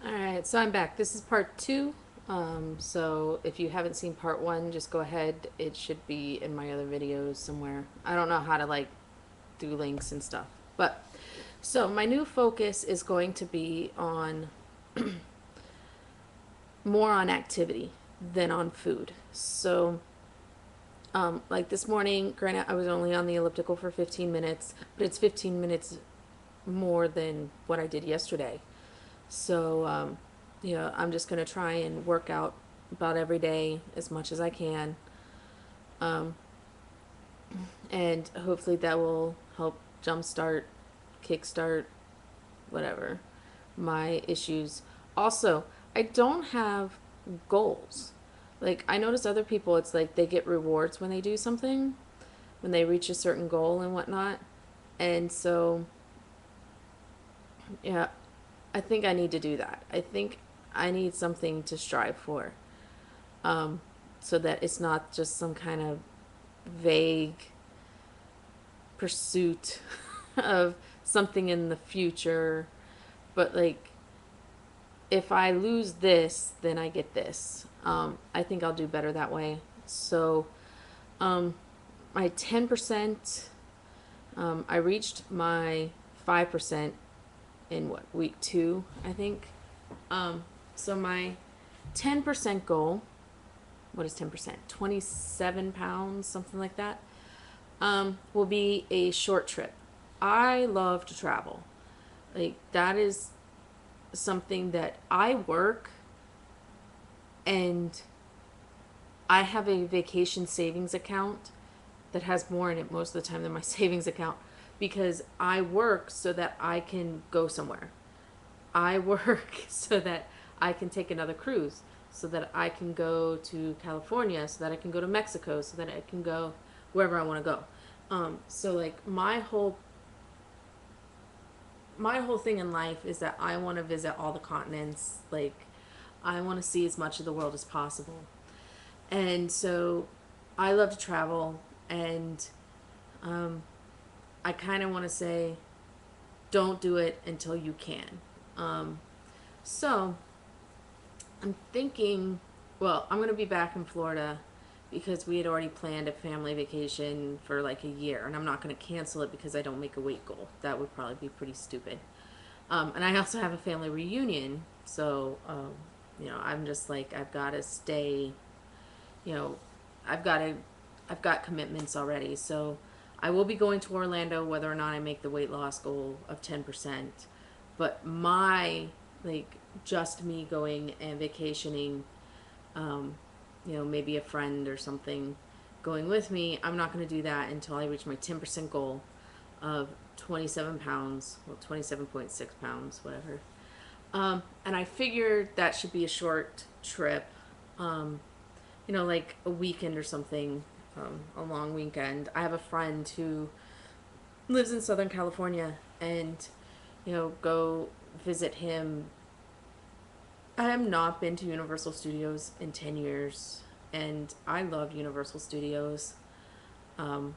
All right, so I'm back. This is part two. So if you haven't seen part one, just go ahead. It should be in my other videos somewhere. I don't know how to like do links and stuff. But so my new focus is going to be on more on activity than on food. So like this morning, granted, I was only on the elliptical for 15 minutes, but it's 15 minutes more than what I did yesterday. So, I'm just going to try and work out about every day as much as I can. Um, and hopefully that will help jumpstart, kickstart, whatever, my issues. Also, I don't have goals. Like, I notice other people, it's like they get rewards when they do something, when they reach a certain goal and whatnot. And so, yeah, I think I need to do that. I think I need something to strive for, um, so that it's not just some kind of vague pursuit of something in the future. But like, if I lose this, then I get this. I think I'll do better that way. So, um, my 10%, I reached my 5% in what, week two, I think. So my 10% goal, what is 10%? 27 pounds, something like that, will be a short trip. I love to travel. Like, that is something that I work, and I have a vacation savings account that has more in it most of the time than my savings account, because I work so that I can go somewhere. I work so that I can take another cruise, so that I can go to California, so that I can go to Mexico, so that I can go wherever I want to go. So like my whole thing in life is that I want to visit all the continents. Like, I want to see as much of the world as possible. And so I love to travel, and um, I kind of want to say, don't do it until you can. Um, so I'm thinking, well, I'm going to be back in Florida because we had already planned a family vacation for like a year, and I'm not going to cancel it because I don't make a weight goal. That would probably be pretty stupid. And I also have a family reunion, so I'm just like, I've got to stay. You know, I've got to, I've got commitments already, so I will be going to Orlando whether or not I make the weight loss goal of 10%. But my, like, just me going and vacationing, um, maybe a friend or something going with me, I'm not going to do that until I reach my 10% goal of 27 pounds, well, 27.6 pounds, whatever. And I figured that should be a short trip, um, like a weekend or something, a long weekend. I have a friend who lives in Southern California, and, go visit him. I have not been to Universal Studios in 10 years, and I love Universal Studios. Um,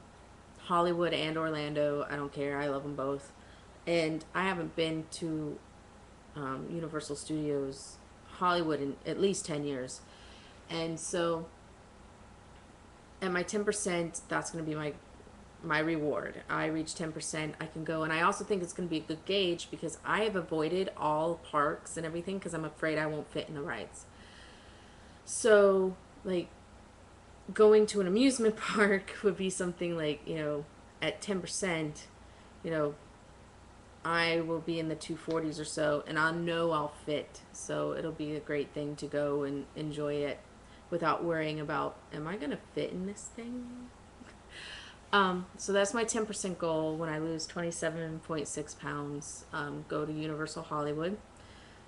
Hollywood and Orlando, I don't care. I love them both. And I haven't been to Universal Studios Hollywood in at least 10 years. And so at my 10%, that's going to be my reward. I reach 10%, I can go. And I also think it's going to be a good gauge because I have avoided all parks and everything because I'm afraid I won't fit in the rides. So, like, going to an amusement park would be something like, at 10%, you know, I will be in the 240s or so, and I know I'll fit. So it'll be a great thing to go and enjoy it without worrying about, am I going to fit in this thing? So that's my 10% goal when I lose 27.6 pounds. Go to Universal Hollywood,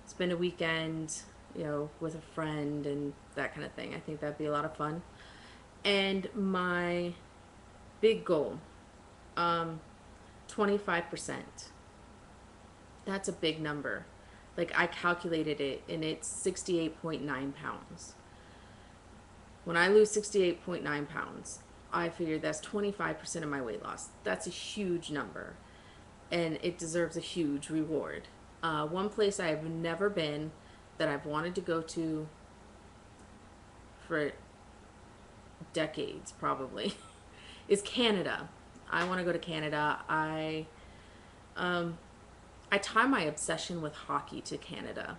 spend a weekend, with a friend and that kind of thing. I think that'd be a lot of fun. And my big goal, um, 25%. That's a big number. Like, I calculated it, and it's 68.9 pounds. When I lose 68.9 pounds, I figured that's 25% of my weight loss. That's a huge number, and it deserves a huge reward. One place I have never been, that I've wanted to go to for decades, probably, is Canada. I want to go to Canada. Um, I tie my obsession with hockey to Canada,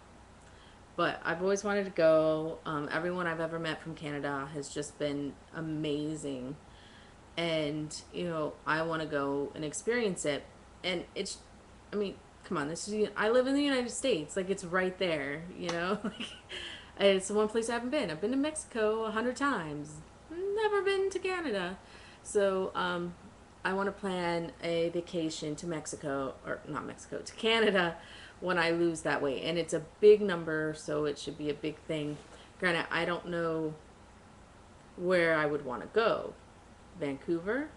but I've always wanted to go. Everyone I've ever met from Canada has just been amazing, and I want to go and experience it. And it's, I mean, come on, this is, I live in the United States, like it's right there, like it's the one place I haven't been. I've been to Mexico 100 times, never been to Canada. So I want to plan a vacation to Mexico, or not Mexico, to Canada when I lose that weight. And it's a big number, so it should be a big thing. Granted, I don't know where I would want to go. Vancouver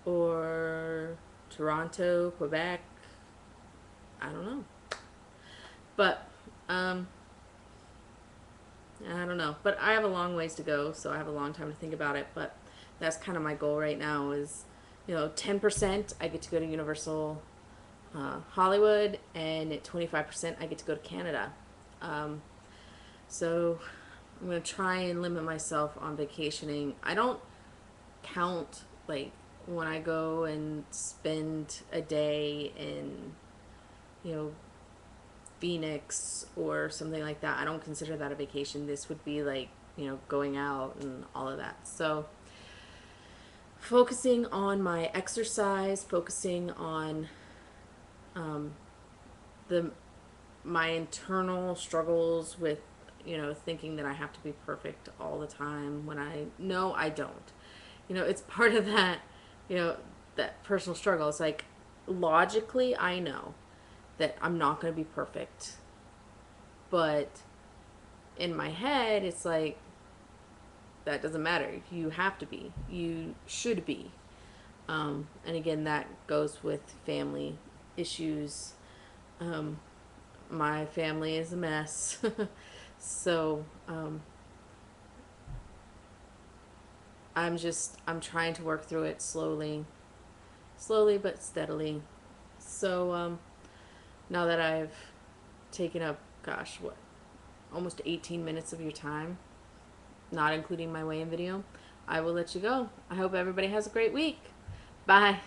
or Toronto, Quebec. I don't know. But I don't know. But I have a long ways to go, so I have a long time to think about it. But that's kind of my goal right now is, 10% I get to go to Universal Hollywood, and at 25% I get to go to Canada. So I'm going to try and limit myself on vacationing. I don't count, like, when I go and spend a day in, you know, Phoenix or something like that. I don't consider that a vacation. This would be like, going out and all of that. So focusing on my exercise, focusing on the my internal struggles with, thinking that I have to be perfect all the time when I know I don't. It's part of that, that personal struggle. It's like, logically, I know that I'm not going to be perfect. But in my head, it's like, that doesn't matter. You have to be. You should be. And again, that goes with family issues. My family is a mess. So, I'm trying to work through it slowly but steadily. So, now that I've taken up, gosh, what, almost 18 minutes of your time, not including my weigh-in video, I will let you go. I hope everybody has a great week. Bye.